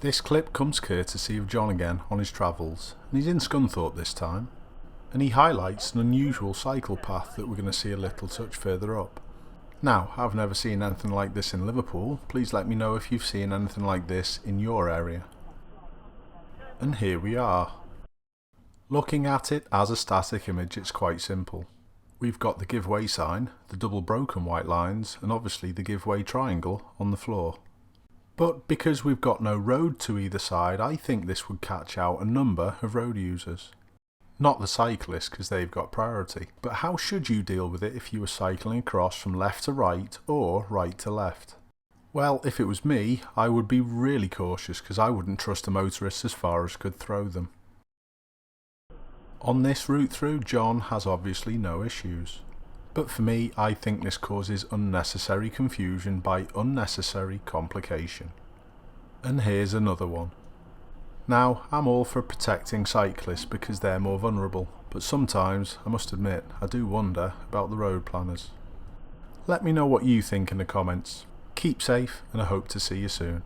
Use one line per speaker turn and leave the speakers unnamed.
This clip comes courtesy of John again on his travels, and he's in Scunthorpe this time, and he highlights an unusual cycle path that we're going to see a little touch further up. Now, I've never seen anything like this in Liverpool. Please let me know if you've seen anything like this in your area. And here we are. Looking at it as a static image, it's quite simple. We've got the give way sign, the double broken white lines, and obviously the give way triangle on the floor. But because we've got no road to either side, I think this would catch out a number of road users. Not the cyclists, because they've got priority. But how should you deal with it if you were cycling across from left to right or right to left? Well, if it was me, I would be really cautious because I wouldn't trust a motorist as far as could throw them. On this route through, John has obviously no issues. But for me, I think this causes unnecessary confusion by unnecessary complication. And here's another one. Now, I'm all for protecting cyclists because they're more vulnerable, but sometimes, I must admit, I do wonder about the road planners. Let me know what you think in the comments. Keep safe, and I hope to see you soon.